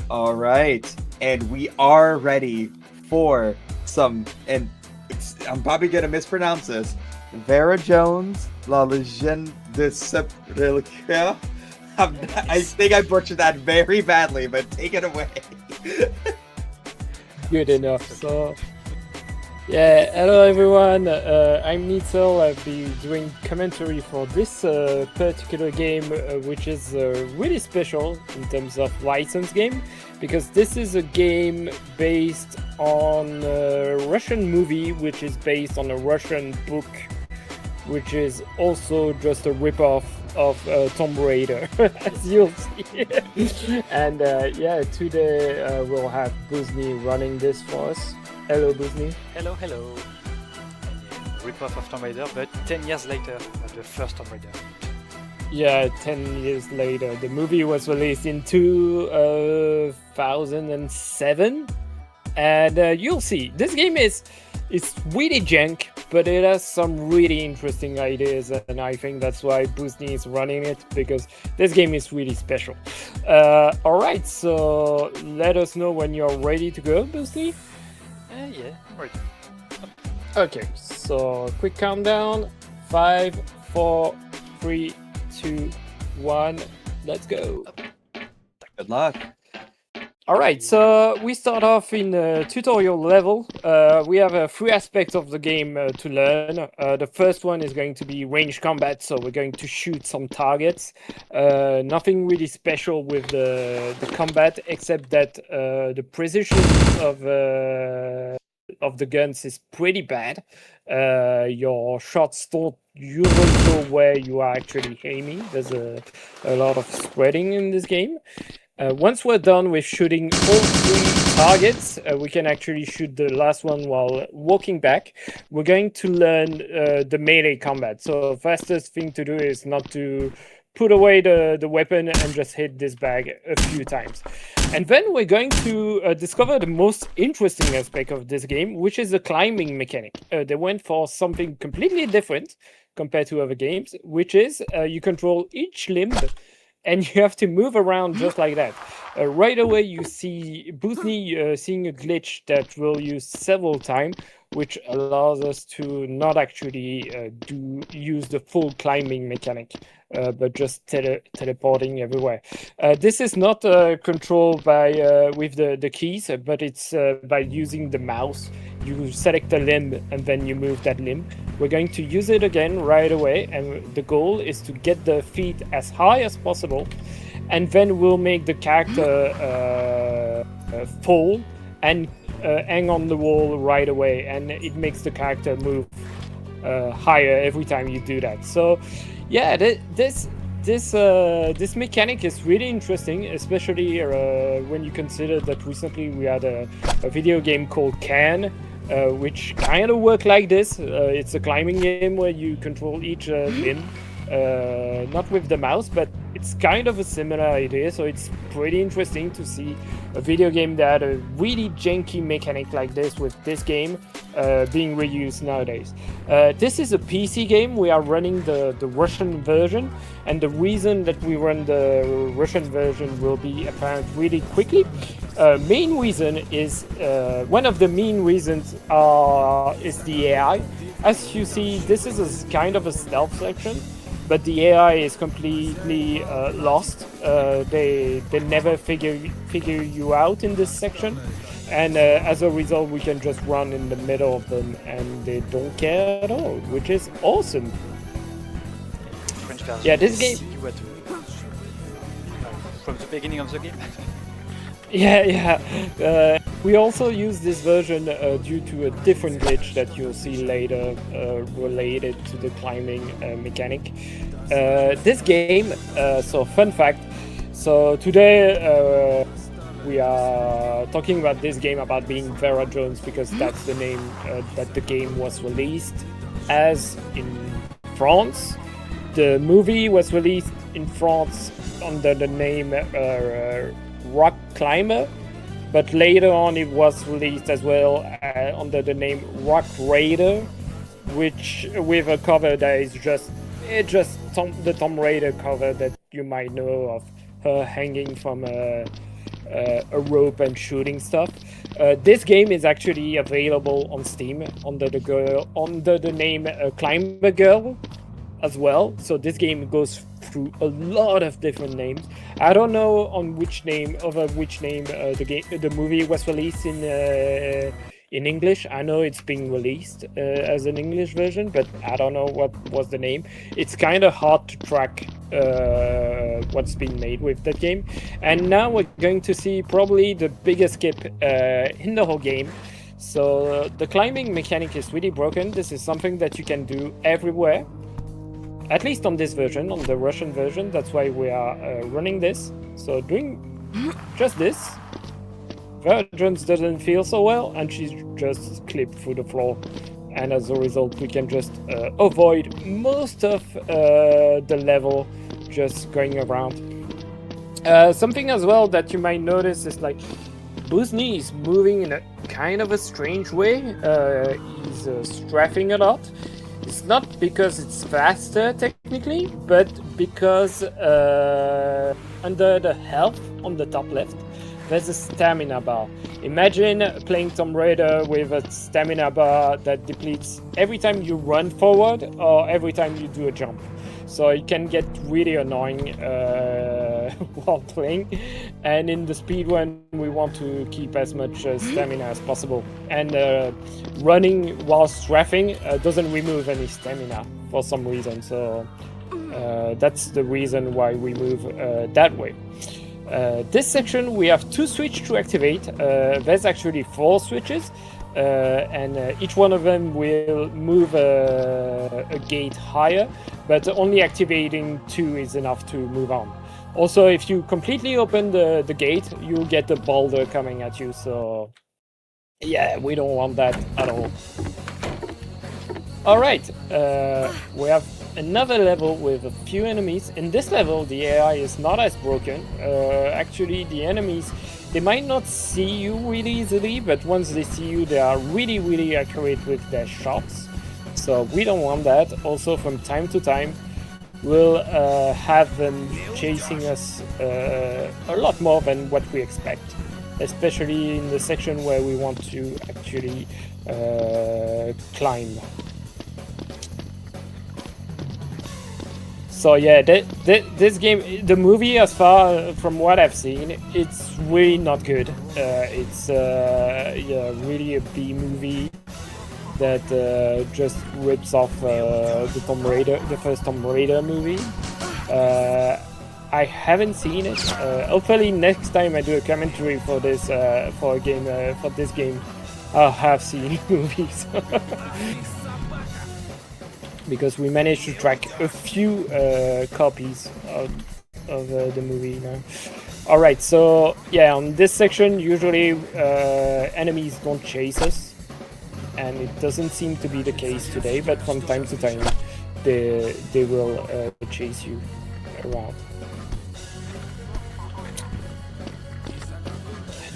All right, and we are ready for some, and I'm probably gonna mispronounce this. Vera Jones, La Légende de Sept, Reliques. I Yes. think I butchered that very badly, but take it away. Good enough. It's okay. So, yeah, hello everyone. I'm Nitzel. I'll be doing commentary for this particular game, which is really special in terms of license game, because this is a game based on a Russian movie, which is based on a Russian book, which is also just a ripoff of Tomb Raider, as you'll see. And yeah, today we'll have Bouzny running this for us. Hello, Bouzny. Hello, hello. Rip-off of Tomb Raider, but 10 years later of the first Tomb Raider. Yeah, 10 years later. The movie was released in 2007. And you'll see, this game is really jank, but it has some really interesting ideas, and I think that's why Bouzny is running it, because this game is really special. Alright, so let us know when you're ready to go, Bouzny. Yeah, right. Okay, so quick countdown. 5, 4, 3, 2, 1. Let's go. Good luck. Alright, so we start off in a tutorial level. We have 3 aspects of the game to learn. The first one is going to be range combat, so we're going to shoot some targets. Nothing really special with the combat, except that the precision of the guns is pretty bad. Your shots don't usually go where you are actually aiming. There's a lot of spreading in this game. Once we're done with shooting all 3 targets, we can actually shoot the last one while walking back. We're going to learn the melee combat. So fastest thing to do is not to put away the weapon and just hit this bag a few times. And then we're going to discover the most interesting aspect of this game, which is the climbing mechanic. They went for something completely different compared to other games, which is you control each limb and you have to move around just like that. Right away, you see Bouzny seeing a glitch that we'll use several times, which allows us to not actually use the full climbing mechanic, but just teleporting everywhere. This is not controlled by with the keys, but it's by using the mouse. You select a limb and then you move that limb. We're going to use it again right away, and the goal is to get the feet as high as possible, and then we'll make the character fall and hang on the wall right away, and it makes the character move higher every time you do that. So yeah, this mechanic is really interesting, especially when you consider that recently we had a video game called Can, which kind of worked like this. It's a climbing game where you control each limb, not with the mouse, but it's kind of a similar idea. So it's pretty interesting to see a video game that had a really janky mechanic like this with this game being reused nowadays. This is a PC game. We are running the Russian version, and the reason that we run the Russian version will be apparent really quickly. Main reason is one of the main reasons is the AI. As you see, this is a kind of a stealth section, but the AI is completely lost. They never figure you out in this section, and as a result, we can just run in the middle of them, and they don't care at all, which is awesome. French version. Yeah, this game. You were from the beginning of the game. Yeah. We also use this version due to a different glitch that you'll see later related to the climbing mechanic. This game, so fun fact, so today we are talking about this game about being Vera Jones because that's the name that the game was released as in France. The movie was released in France under the name Rock Climber, but later on it was released as well under the name Rock Raider, which with a cover that is just the Tomb Raider cover that you might know of, her hanging from a a rope and shooting stuff. This game is actually available on Steam under the name Climber Girl as well. So this game goes through a lot of different names. I don't know on which name the movie was released in English. I know it's being released as an English version, but I don't know what was the name. It's kind of hard to track what's been made with that game. And now we're going to see probably the biggest skip in the whole game. So the climbing mechanic is really broken. This is something that you can do everywhere. At least on this version, on the Russian version. That's why we are running this. So doing just this. Vera Jones doesn't feel so well, and she's just clipped through the floor. And as a result, we can just avoid most of the level just going around. Something as well that you might notice is like Bouzny is moving in a kind of a strange way. He's strafing a lot. It's not because it's faster technically, but because under the health on the top left, there's a stamina bar. Imagine playing Tomb Raider with a stamina bar that depletes every time you run forward or every time you do a jump. So it can get really annoying while playing. And in the speedrun, we want to keep as much stamina as possible. And running while strafing doesn't remove any stamina for some reason. So that's the reason why we move that way. This section, we have 2 switches to activate. There's actually 4 switches. And each one of them will move a gate higher, but only activating 2 is enough to move on. Also, if you completely open the gate, you'll get a boulder coming at you, so yeah, we don't want that at all. Alright, we have another level with a few enemies. In this level, the AI is not as broken. Actually, the enemies, they might not see you really easily, but once they see you, they are really, really accurate with their shots. So we don't want that. Also, from time to time, we'll have them chasing us a lot more than what we expect. Especially in the section where we want to actually climb. So yeah, this game, the movie, as far from what I've seen, it's really not good. It's yeah, really a B movie that just rips off the Tomb Raider, the first Tomb Raider movie. I haven't seen it. Hopefully, next time I do a commentary for this for this game, I'll have seen movies. Because we managed to track a few copies of the movie now. Alright, so yeah, on this section, usually enemies don't chase us, and it doesn't seem to be the case today, but from time to time they will chase you around.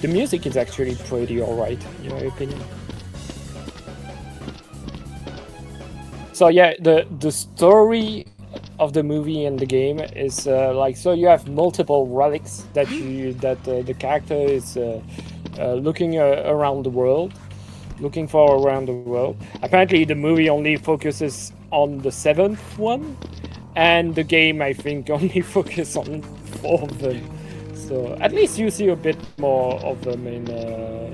The music is actually pretty alright, in my opinion. So yeah, the story of the movie and the game is like, so you have multiple relics that the character is looking around the world, looking for around the world. Apparently, the movie only focuses on the 7th one, and the game, I think, only focuses on 4 of them. So at least you see a bit more of them in the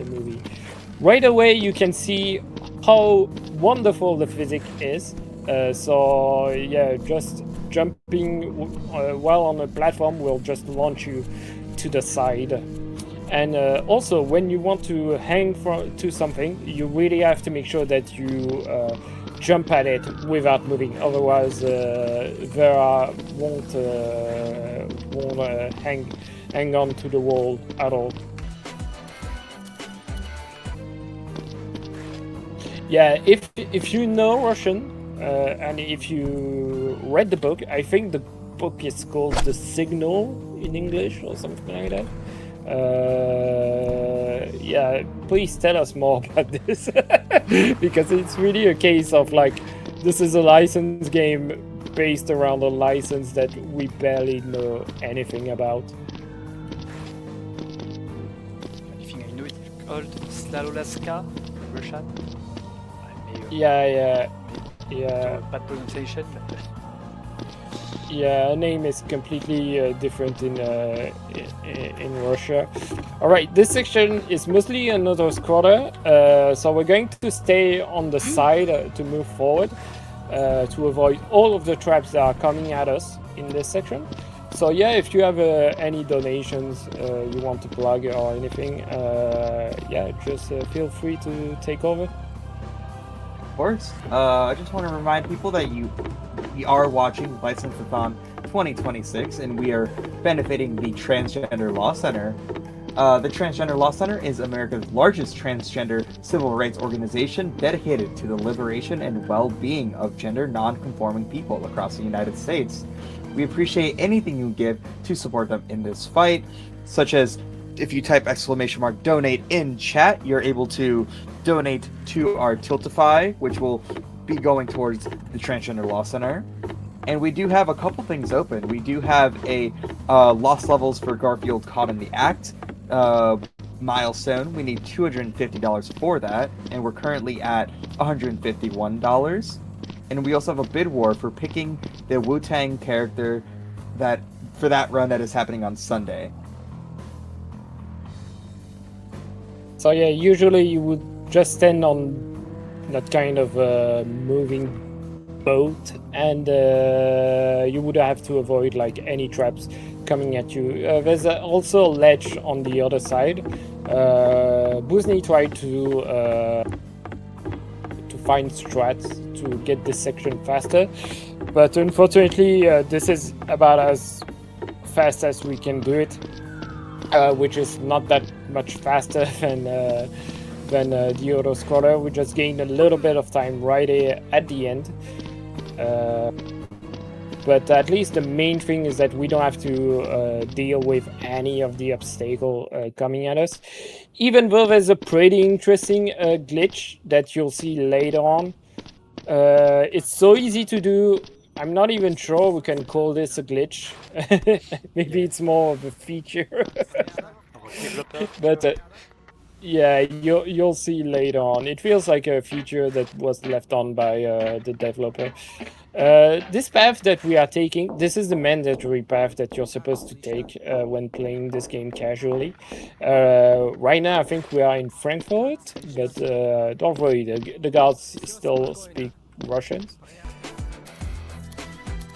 movie. Right away, you can see how wonderful the physics is. So yeah, just jumping while on a platform will just launch you to the side. And also, when you want to hang to something, you really have to make sure that you jump at it without moving. Otherwise, Vera won't hang on to the wall at all. Yeah, if you know Russian and if you read the book, I think the book is called The Signal in English or something like that. Yeah, please tell us more about this because it's really a case of like, this is a licensed game based around a license that we barely know anything about. old Slalolaska Russian. Yeah. Bad pronunciation. But, Yeah, her name is completely different in Russia. All right, this section is mostly another scroller, so we're going to stay on the side to move forward to avoid all of the traps that are coming at us in this section. So yeah, if you have any donations you want to plug or anything, yeah, just feel free to take over. Of course. I just want to remind people that we are watching License-a-thon 2026, and we are benefiting the Transgender Law Center. The Transgender Law Center is America's largest transgender civil rights organization dedicated to the liberation and well-being of gender non-conforming people across the United States. We appreciate anything you give to support them in this fight, such as if you type !donate in chat, you're able to donate to our Tiltify, which will be going towards the Transgender Law Center. And we do have a couple things open. We do have a Lost Levels for Garfield Caught in the Act milestone. We need $250 for that, and we're currently at $151. And we also have a bid war for picking the Wu-Tang character for that run that is happening on Sunday. So yeah, usually you would just stand on that kind of moving boat, and you would have to avoid like any traps coming at you. There's also a ledge on the other side. Bouzny tried to find strats to get this section faster, but unfortunately this is about as fast as we can do it, which is not that much faster than the auto scroller. We just gained a little bit of time right here at the end, but at least the main thing is that we don't have to deal with any of the obstacle coming at us, even though there's a pretty interesting glitch that you'll see later on. It's so easy to do, I'm not even sure we can call this a glitch. Maybe it's more of a feature. But yeah, you'll see later on. It feels like a feature that was left on by the developer. This path that we are taking, this is the mandatory path that you're supposed to take when playing this game casually. Right now I think we are in Frankfurt, but don't worry, the guards still speak Russian.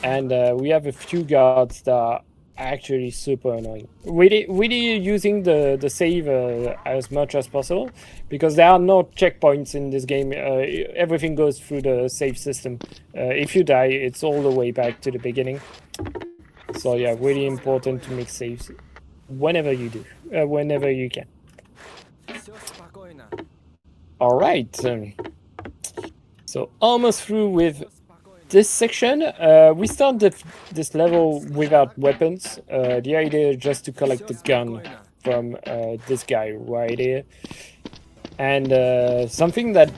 And we have a few guards that are actually super annoying. Really using the save as much as possible, because there are no checkpoints in this game. Everything goes through the save system. If you die, it's all the way back to the beginning. So yeah, really important to make saves whenever you do, whenever you can. All right, so almost through with this section. We start this level without weapons. The idea is just to collect the gun from this guy right here. And something that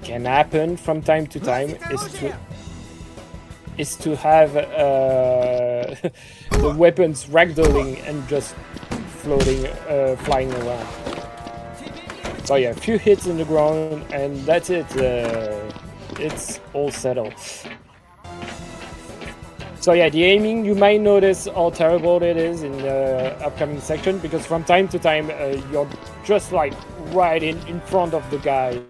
can happen from time to time is to have the weapons ragdolling and just flying around. So yeah, a few hits in the ground and that's it. It's all settled. So yeah, the aiming, you might notice how terrible it is in the upcoming section, because from time to time you're just like right in front of the guy,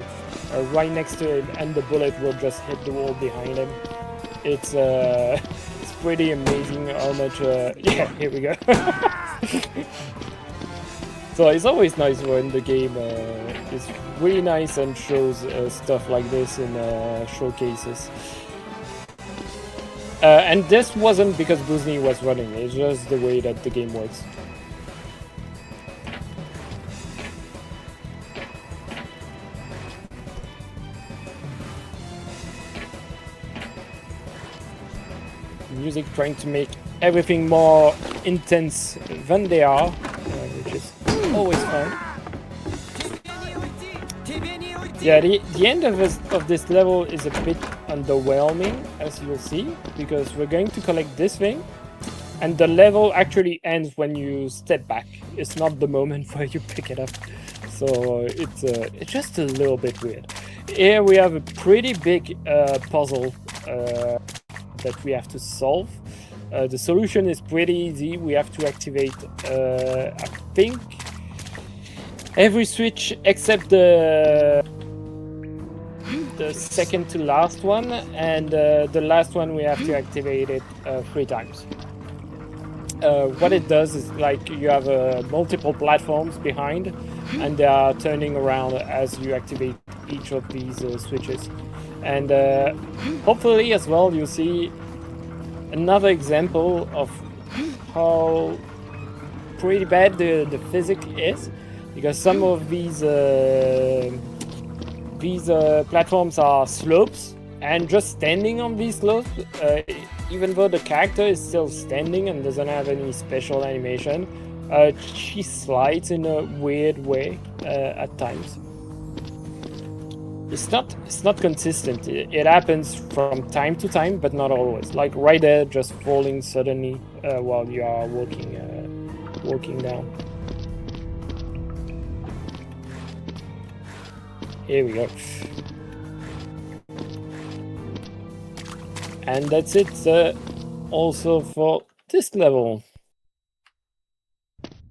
right next to him, and the bullet will just hit the wall behind him. It's pretty amazing how much... yeah, here we go. So it's always nice when the game is really nice and shows stuff like this in showcases. And this wasn't because Bouzny was running, it's just the way that the game works. Music trying to make everything more intense than they are, which is always fun. Yeah, the end of this level is a bit underwhelming, as you'll see, because we're going to collect this thing, and the level actually ends when you step back. It's not the moment where you pick it up. So it's just a little bit weird. Here we have a pretty big puzzle that we have to solve. The solution is pretty easy. We have to activate, I think, every switch except the second to last one, and the last one we have to activate it 3 times. What it does is like you have multiple platforms behind, and they are turning around as you activate each of these switches. And hopefully as well you see another example of how pretty bad the physics is, because some of these platforms are slopes, and just standing on these slopes, even though the character is still standing and doesn't have any special animation, she slides in a weird way at times. It's not consistent. It happens from time to time, but not always. Like right there, just falling suddenly while you are walking down. Here we go. And that's it also for this level.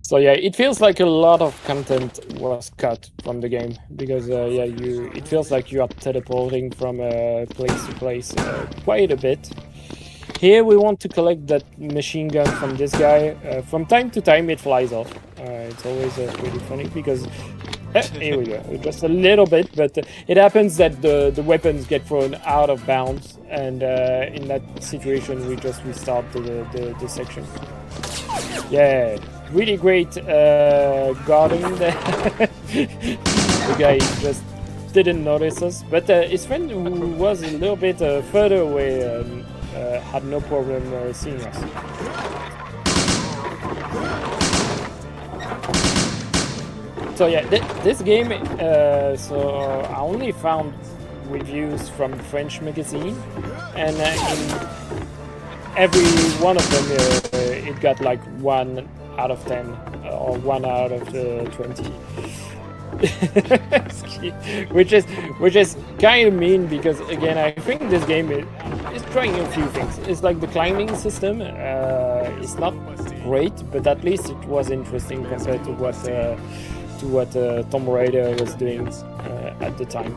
So yeah, it feels like a lot of content was cut from the game, because yeah, it feels like you are teleporting from place to place quite a bit. Here we want to collect that machine gun from this guy. From time to time it flies off. It's always pretty funny because here we go, just a little bit, but it happens that the weapons get thrown out of bounds, and in that situation we just restart the section. Yeah, really great guarding there. The guy just didn't notice us, but his friend, who was a little bit further away, had no problem seeing us. So yeah, this game, so I only found reviews from French magazine, and in every one of them it got like 1 out of 10 or 1 out of 20. which is kind of mean, because again I think this game is trying a few things. It's like the climbing system, it's not great, but at least it was interesting compared to what Tomb Raider was doing at the time.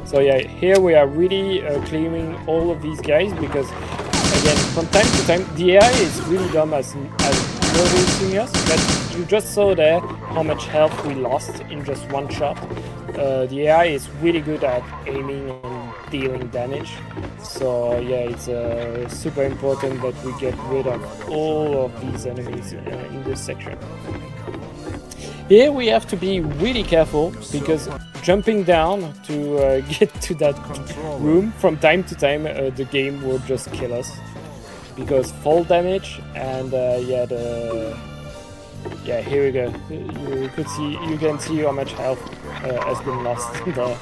So yeah, here we are really clearing all of these guys, because again, from time to time, the AI is really dumb as noticing us, but you just saw there how much health we lost in just one shot. The AI is really good at aiming and dealing damage, so yeah, it's super important that we get rid of all of these enemies in this section. Here we have to be really careful, because jumping down to get to that room from time to time, the game will just kill us, because fall damage and yeah, here we go. You can see how much health has been lost there.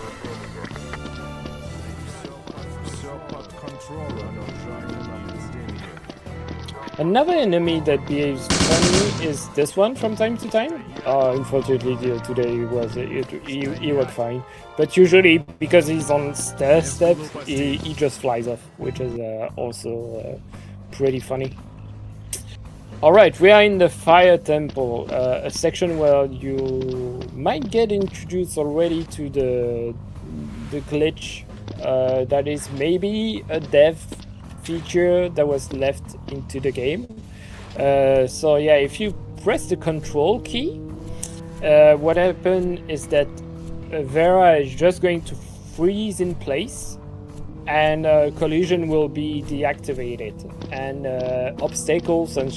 Another enemy that behaves funny is this one from time to time. Unfortunately, today he was fine. But usually, because he's on steps, he just flies off, which is also pretty funny. Alright, we are in the Fire Temple, a section where you might get introduced already to the glitch that is maybe a dev feature that was left into the game. So yeah, if you press the control key, what happened is that Vera is just going to freeze in place, and collision will be deactivated, and obstacles and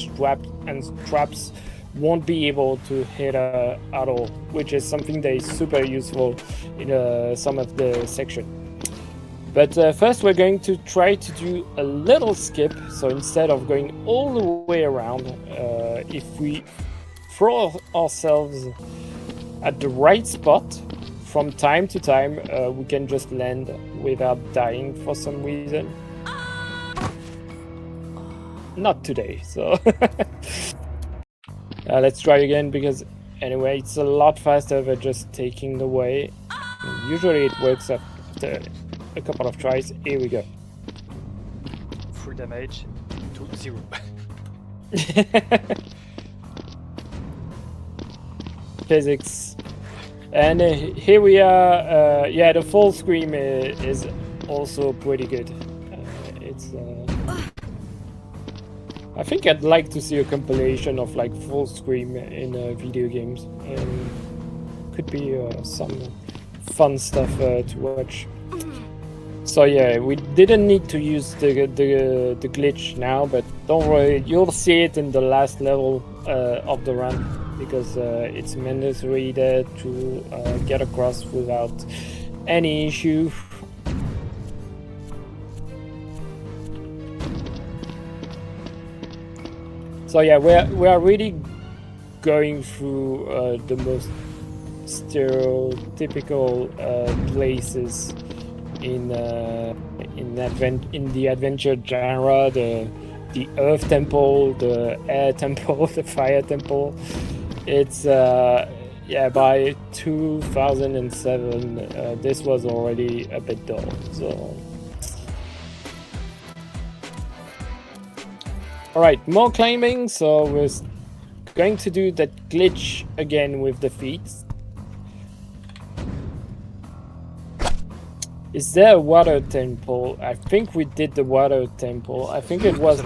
traps won't be able to hit her at all, which is something that is super useful in some of the section. But first we're going to try to do a little skip. So instead of going all the way around, if we throw ourselves at the right spot, from time to time, we can just land without dying for some reason. Not today, so let's try again, because anyway, it's a lot faster than just taking the way. Usually it works after a couple of tries. Here we go. Full damage to 0. Physics. And here we are. Yeah, the full screen is also pretty good. I think I'd like to see a compilation of like full screen in video games. Could be some fun stuff to watch. So yeah, we didn't need to use the glitch now, but don't worry, you'll see it in the last level of the run, because it's mandatory there to get across without any issue. So yeah, we are really going through the most stereotypical places in the adventure genre, the Earth Temple, the Air Temple, the Fire Temple. It's yeah, by 2007 this was already a bit dull. So alright, more climbing. So we're going to do that glitch again with the feet. Is there a water temple? I think we did the water temple. I think it was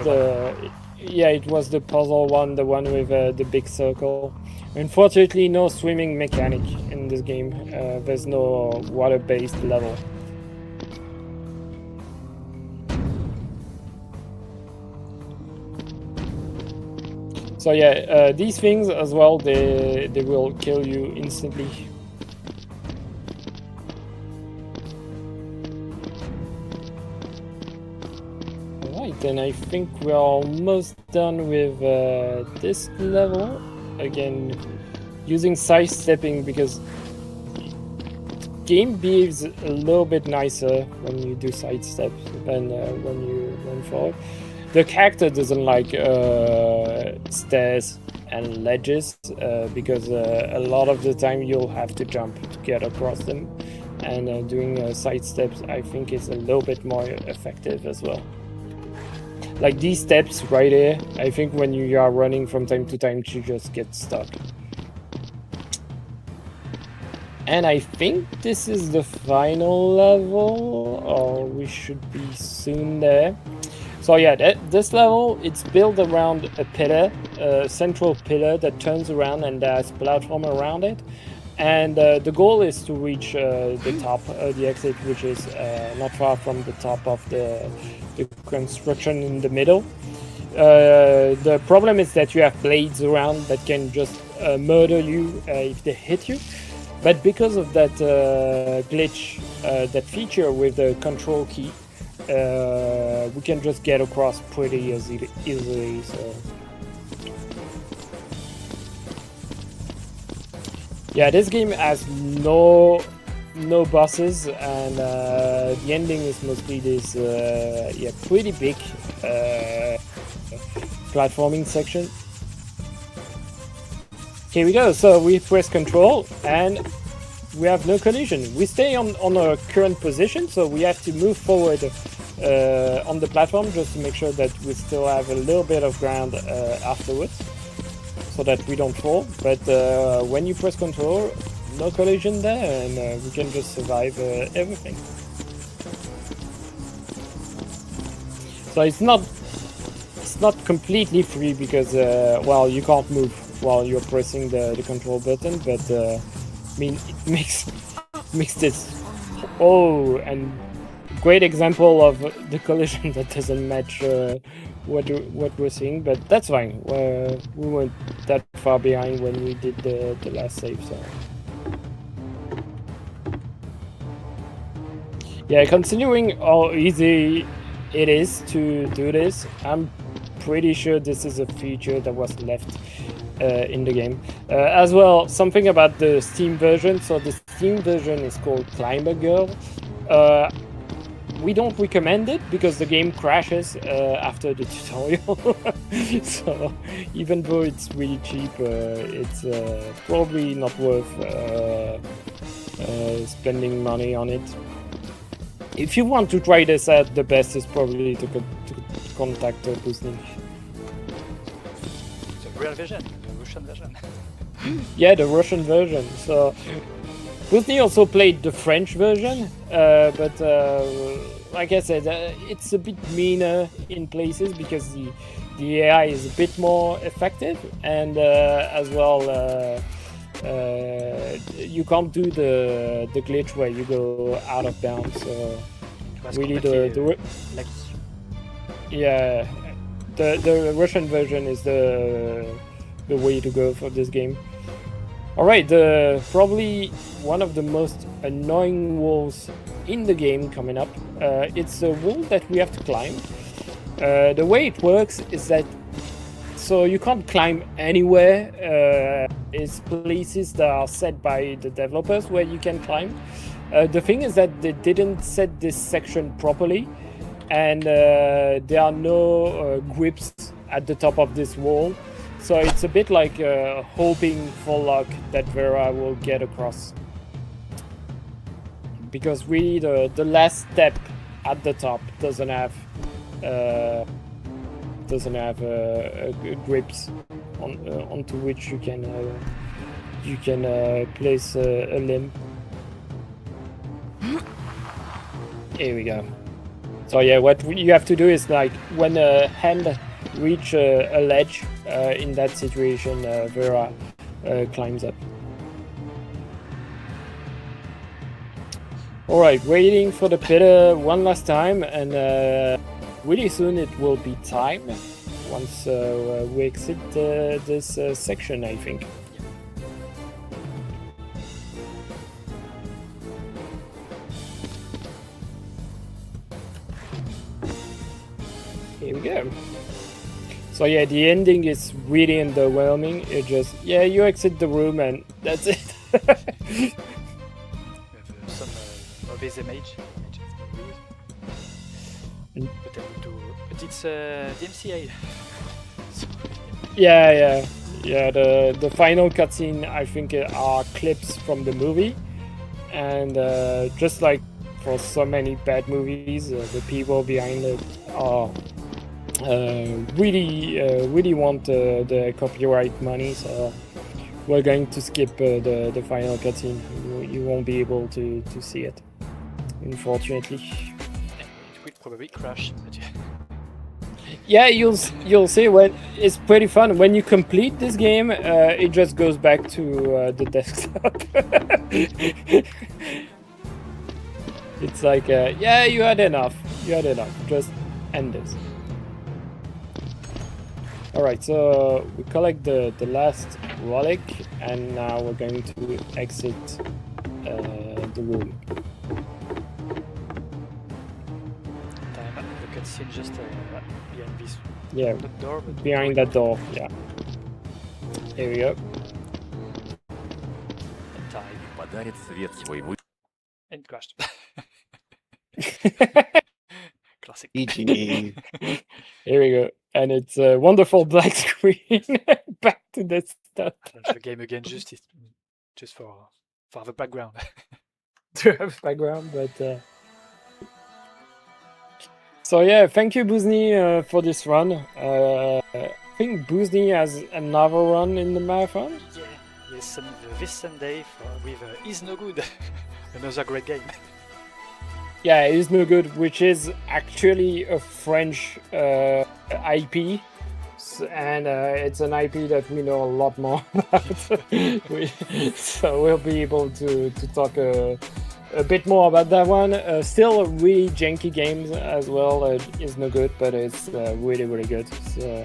it was the puzzle one, the one with the big circle. Unfortunately, no swimming mechanic in this game. There's no water-based level. So yeah, these things as well, they will kill you instantly. Alright, then I think we're almost done with this level. Again, using sidestepping, because the game behaves a little bit nicer when you do sidesteps than when you run forward. The character doesn't like stairs and ledges because a lot of the time you'll have to jump to get across them, and doing side steps I think is a little bit more effective as well. Like these steps right here, I think when you are running from time to time you just get stuck. And I think this is the final level, or we should be soon there. So yeah, this level, it's built around a pillar, a central pillar that turns around and there's platform around it. And the goal is to reach the top, the exit, which is not far from the top of the construction in the middle. The problem is that you have blades around that can just murder you if they hit you. But because of that glitch, that feature with the control key, we can just get across pretty easily. So yeah, this game has no bosses, and the ending is mostly this yeah, pretty big platforming section. Here we go. So we press control and we have no collision. We stay on our current position, so we have to move forward on the platform just to make sure that we still have a little bit of ground afterwards, so that we don't fall. But when you press control, no collision there, and we can just survive everything. So it's not completely free, because well, you can't move while you're pressing the control button, but I mean, it makes this and great example of the collision that doesn't match what we're seeing, but that's fine. We weren't that far behind when we did the last save, so yeah, considering how easy it is to do this, I'm pretty sure this is a feature that was left in the game. As well, something about the Steam version. So the Steam version is called Climber Girl. We don't recommend it because the game crashes after the tutorial. So even though it's really cheap, it's probably not worth spending money on it. If you want to try this out, the best is probably to contact Bouzny. The real version, the Russian version. Yeah, the Russian version. So Bouzny also played the French version, but like I said, it's a bit meaner in places because the AI is a bit more effective, and as well, you can't do the glitch where you go out of bounds. So really, yeah, the Russian version is the way to go for this game. Alright, probably one of the most annoying walls in the game coming up. It's a wall that we have to climb. The way it works is that so you can't climb anywhere. It's places that are set by the developers where you can climb. The thing is that they didn't set this section properly, and there are no grips at the top of this wall. So it's a bit like hoping for luck that Vera will get across. Because really the last step at the top doesn't have grips onto which you can place a limb. Here we go. So yeah, what you have to do is like when a hand reach a ledge, in that situation Vera climbs up. Alright, waiting for the pitter one last time, and really soon it will be time once we exit this section, I think. Here we go. So yeah, the ending is really underwhelming. It just, yeah, you exit the room and that's it. Some mauvaise image. But it's DMCA. Yeah. The final cutscene, I think, are clips from the movie, and just like for so many bad movies, the people behind it are really want the copyright money, so we're going to skip the final cutscene. You won't be able to see it, unfortunately. It will probably crash. Yeah, you'll see. When it's pretty fun when you complete this game. It just goes back to the desktop. It's like, yeah, you had enough. Just end this. Alright, so we collect the last relic, and now we're going to exit the room. The cutscene just behind this door. Behind that door, yeah. Here we go. And crashed. Classic. Here we go. And it's a wonderful black screen. Back to the stuff. The game again, just for the background. To have background, but so yeah, thank you, Bouzny, for this run. I think Bouzny has another run in the marathon. Yeah, yes, this Sunday with Is No Good, another great game. Yeah, Is No Good, which is actually a French IP, and it's an IP that we know a lot more about. So we'll be able to talk a bit more about that one. Still a really janky game as well. Is No Good, but it's really good. So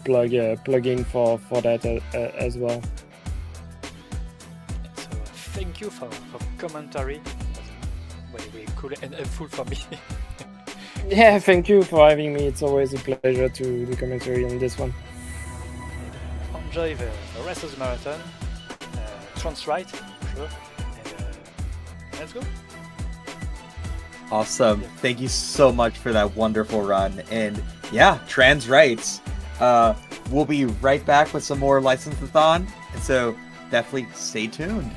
plug in for that as well. So thank you for commentary. Very cool and helpful for me. Yeah, thank you for having me. It's always a pleasure to do commentary on this one. Enjoy the rest of the marathon. Trans right, sure. And let's go. Awesome. Thank you so much for that wonderful run. And yeah, trans rights. We'll be right back with some more License-a-thon. And so definitely stay tuned.